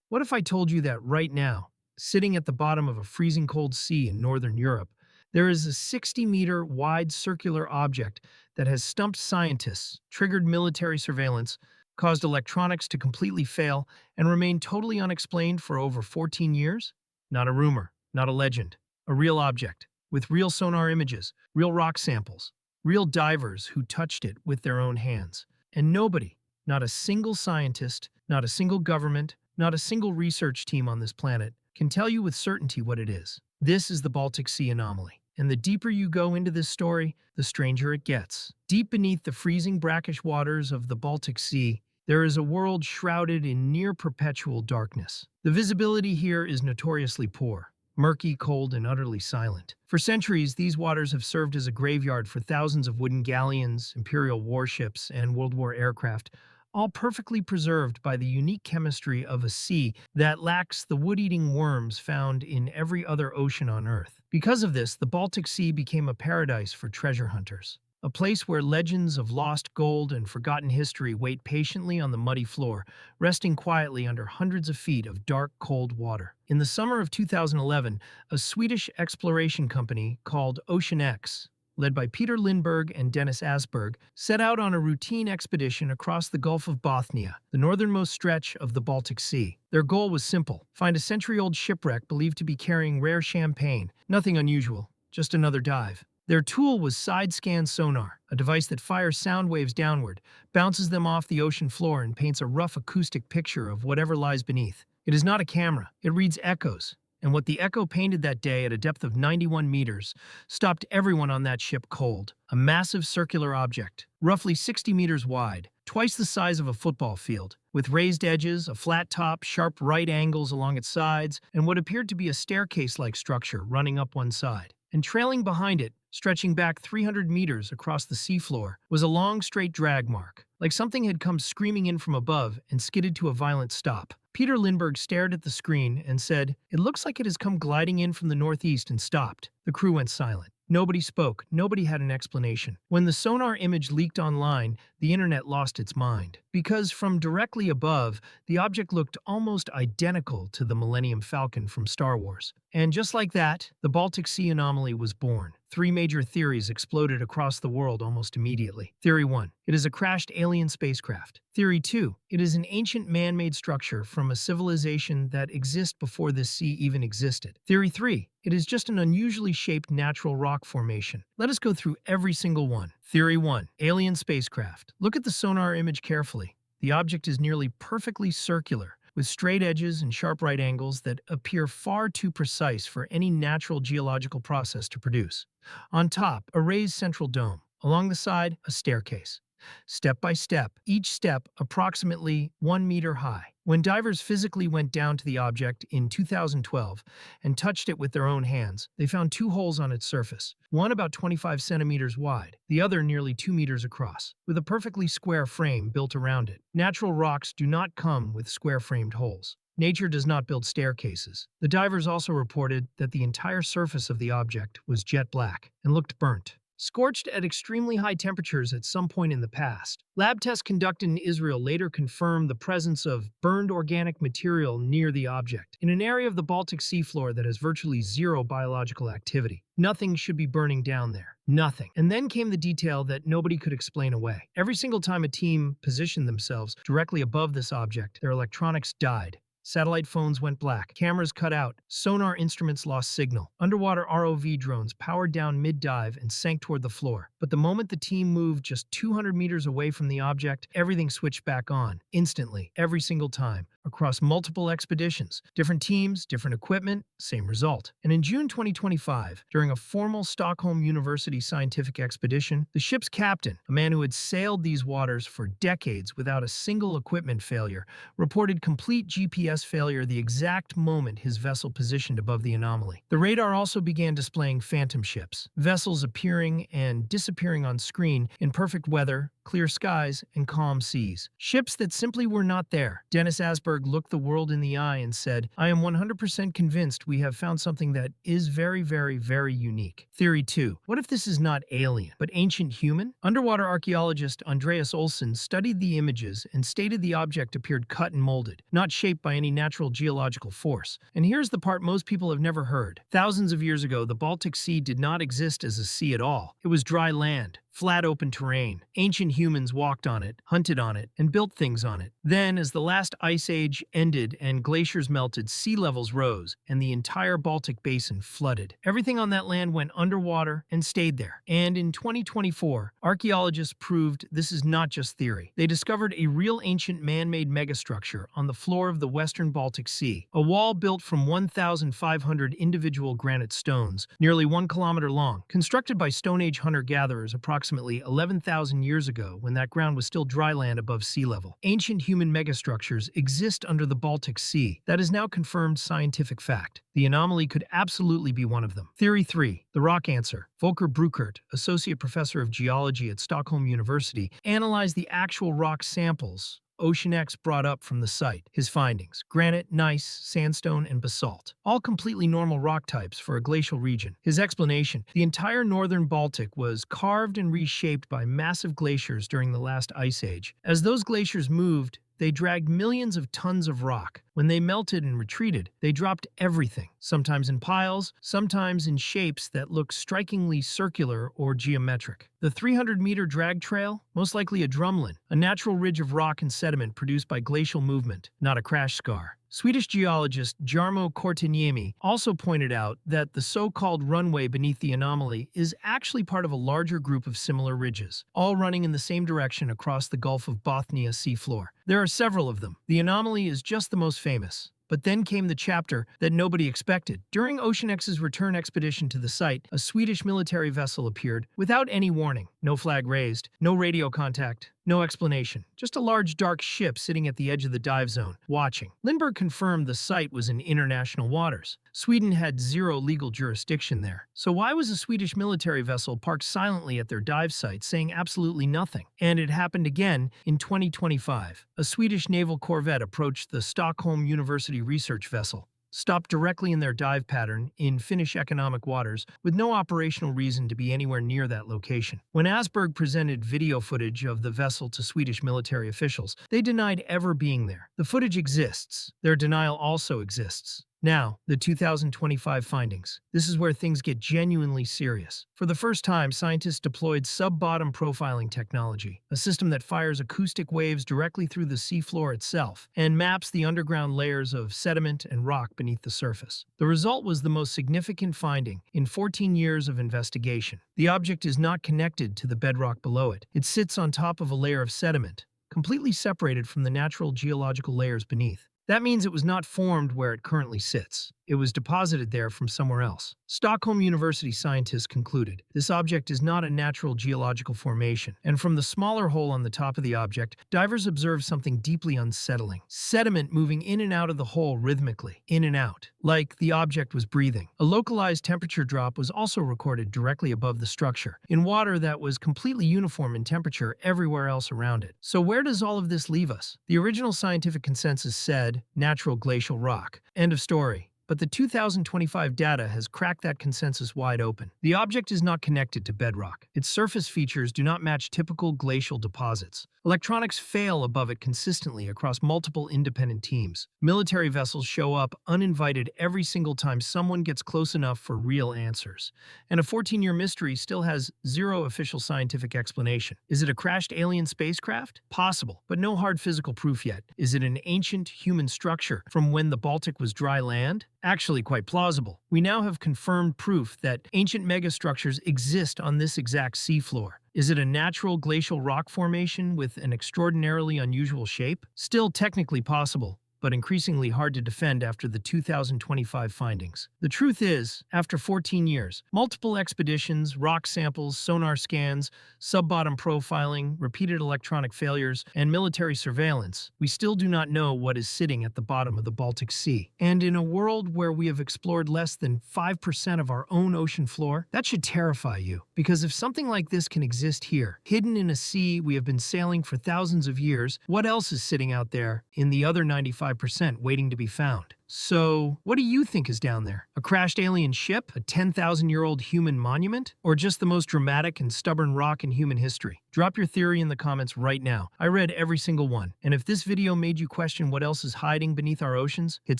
What if I told you that right now, sitting at the bottom of a freezing cold sea in northern Europe, there is a 60-meter wide circular object that has stumped scientists, triggered military surveillance, caused electronics to completely fail, and remained totally unexplained for over 14 years? Not a rumor, not a legend. A real object, with real sonar images, real rock samples, real divers who touched it with their own hands. And nobody, not a single scientist, not a single government, not a single research team on this planet, can tell you with certainty what it is. This is the Baltic Sea anomaly. And the deeper you go into this story, the stranger it gets. Deep beneath the freezing brackish waters of the Baltic Sea, there is a world shrouded in near-perpetual darkness. The visibility here is notoriously poor, murky, cold, and utterly silent. For centuries, these waters have served as a graveyard for thousands of wooden galleons, imperial warships, and World War aircraft, all perfectly preserved by the unique chemistry of a sea that lacks the wood-eating worms found in every other ocean on Earth. Because of this, the Baltic Sea became a paradise for treasure hunters. A place where legends of lost gold and forgotten history wait patiently on the muddy floor, resting quietly under hundreds of feet of dark, cold water. In the summer of 2011, a Swedish exploration company called OceanX, led by Peter Lindbergh and Dennis Asberg, set out on a routine expedition across the Gulf of Bothnia, the northernmost stretch of the Baltic Sea. Their goal was simple: find a century-old shipwreck believed to be carrying rare champagne. Nothing unusual, just another dive. Their tool was side-scan sonar, a device that fires sound waves downward, bounces them off the ocean floor, and paints a rough acoustic picture of whatever lies beneath. It is not a camera, it reads echoes. And what the echo painted that day at a depth of 91 meters stopped everyone on that ship cold. A massive circular object, roughly 60 meters wide, twice the size of a football field, with raised edges, a flat top, sharp right angles along its sides, and what appeared to be a staircase-like structure running up one side. And trailing behind it, stretching back 300 meters across the seafloor, was a long, straight drag mark, like something had come screaming in from above and skidded to a violent stop. Peter Lindbergh stared at the screen and said, "It looks like it has come gliding in from the northeast and stopped." The crew went silent. Nobody spoke. Nobody had an explanation. When the sonar image leaked online, the internet lost its mind. Because from directly above, the object looked almost identical to the Millennium Falcon from Star Wars. And just like that, the Baltic Sea anomaly was born. Three major theories exploded across the world almost immediately. Theory 1. It is a crashed alien spacecraft. Theory 2. It is an ancient man-made structure from a civilization that exists before this sea even existed. Theory 3. It is just an unusually shaped natural rock formation. Let us go through every single one. Theory 1. Alien spacecraft. Look at the sonar image carefully. The object is nearly perfectly circular, with straight edges and sharp right angles that appear far too precise for any natural geological process to produce. On top, a raised central dome. Along the side, a staircase. Step by step, each step approximately 1 meter high. When divers physically went down to the object in 2012 and touched it with their own hands, they found two holes on its surface, one about 25 centimeters wide, the other nearly 2 meters across, with a perfectly square frame built around it. Natural rocks do not come with square-framed holes. Nature does not build staircases. The divers also reported that the entire surface of the object was jet black and looked burnt, scorched at extremely high temperatures at some point in the past. Lab tests conducted in Israel later confirmed the presence of burned organic material near the object, in an area of the Baltic Sea floor that has virtually zero biological activity. Nothing should be burning down there. Nothing. And then came the detail that nobody could explain away. Every single time a team positioned themselves directly above this object, their electronics died. Satellite phones went black, cameras cut out, sonar instruments lost signal. Underwater ROV drones powered down mid-dive and sank toward the floor. But the moment the team moved just 200 meters away from the object, everything switched back on, instantly, every single time, across multiple expeditions. Different teams, different equipment, same result. And in June 2025, during a formal Stockholm University scientific expedition, the ship's captain, a man who had sailed these waters for decades without a single equipment failure, reported complete GPS failure the exact moment his vessel positioned above the anomaly. The radar also began displaying phantom ships, vessels appearing and disappearing on screen in perfect weather, clear skies, and calm seas. Ships that simply were not there. Dennis Asberg looked the world in the eye and said, "I am 100% convinced we have found something that is very, very, very unique." Theory 2. What if this is not alien, but ancient human? Underwater archaeologist Andreas Olsson studied the images and stated the object appeared cut and molded, not shaped by any natural geological force. And here's the part most people have never heard. Thousands of years ago, the Baltic Sea did not exist as a sea at all. It was dry land, flat open terrain. Ancient humans walked on it, hunted on it, and built things on it. Then, as the last ice age ended and glaciers melted, sea levels rose, and the entire Baltic basin flooded. Everything on that land went underwater and stayed there. And in 2024, archaeologists proved this is not just theory. They discovered a real ancient man-made megastructure on the floor of the western Baltic Sea, a wall built from 1,500 individual granite stones, nearly 1 kilometer long, constructed by Stone Age hunter-gatherers approximately 11,000 years ago when that ground was still dry land above sea level. Ancient human megastructures exist under the Baltic Sea. That is now confirmed scientific fact. The anomaly could absolutely be one of them. Theory 3. The rock answer. Volker Bruckert, associate professor of geology at Stockholm University, analyzed the actual rock samples OceanX brought up from the site. His findings: granite, gneiss, sandstone, and basalt. All completely normal rock types for a glacial region. His explanation: the entire northern Baltic was carved and reshaped by massive glaciers during the last ice age. As those glaciers moved, they dragged millions of tons of rock. When they melted and retreated, they dropped everything, sometimes in piles, sometimes in shapes that look strikingly circular or geometric. The 300-meter drag trail? Most likely a drumlin, a natural ridge of rock and sediment produced by glacial movement, not a crash scar. Swedish geologist Jarmo Korteniemi also pointed out that the so-called runway beneath the anomaly is actually part of a larger group of similar ridges, all running in the same direction across the Gulf of Bothnia seafloor. There are several of them. The anomaly is just the most famous. But then came the chapter that nobody expected. During OceanX's return expedition to the site, a Swedish military vessel appeared without any warning. No flag raised, no radio contact, no explanation. Just a large dark ship sitting at the edge of the dive zone, watching. Lindbergh confirmed the site was in international waters. Sweden had zero legal jurisdiction there. So why was a Swedish military vessel parked silently at their dive site saying absolutely nothing? And it happened again in 2025. A Swedish naval corvette approached the Stockholm University research vessel, stopped directly in their dive pattern in Finnish economic waters with no operational reason to be anywhere near that location. When Asberg presented video footage of the vessel to Swedish military officials, they denied ever being there. The footage exists. Their denial also exists. Now, the 2025 findings. This is where things get genuinely serious. For the first time, scientists deployed sub-bottom profiling technology, a system that fires acoustic waves directly through the seafloor itself and maps the underground layers of sediment and rock beneath the surface. The result was the most significant finding in 14 years of investigation. The object is not connected to the bedrock below it. It sits on top of a layer of sediment, completely separated from the natural geological layers beneath. That means it was not formed where it currently sits. It was deposited there from somewhere else. Stockholm University scientists concluded this object is not a natural geological formation, and from the smaller hole on the top of the object, divers observed something deeply unsettling. Sediment moving in and out of the hole rhythmically, in and out, like the object was breathing. A localized temperature drop was also recorded directly above the structure, in water that was completely uniform in temperature everywhere else around it. So where does all of this leave us? The original scientific consensus said, natural glacial rock. End of story. But the 2025 data has cracked that consensus wide open. The object is not connected to bedrock. Its surface features do not match typical glacial deposits. Electronics fail above it consistently across multiple independent teams. Military vessels show up uninvited every single time someone gets close enough for real answers. And a 14-year mystery still has zero official scientific explanation. Is it a crashed alien spacecraft? Possible, but no hard physical proof yet. Is it an ancient human structure from when the Baltic was dry land? Actually quite plausible. We now have confirmed proof that ancient megastructures exist on this exact seafloor. Is it a natural glacial rock formation with an extraordinarily unusual shape? Still technically possible, but increasingly hard to defend after the 2025 findings. The truth is, after 14 years, multiple expeditions, rock samples, sonar scans, sub-bottom profiling, repeated electronic failures, and military surveillance, we still do not know what is sitting at the bottom of the Baltic Sea. And in a world where we have explored less than 5% of our own ocean floor, that should terrify you. Because if something like this can exist here, hidden in a sea we have been sailing for thousands of years, what else is sitting out there in the other 95% waiting to be found? So, what do you think is down there? A crashed alien ship? A 10,000-year-old human monument? Or just the most dramatic and stubborn rock in human history? Drop your theory in the comments right now. I read every single one. And if this video made you question what else is hiding beneath our oceans, hit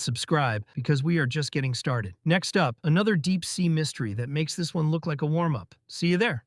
subscribe because we are just getting started. Next up, another deep sea mystery that makes this one look like a warm-up. See you there.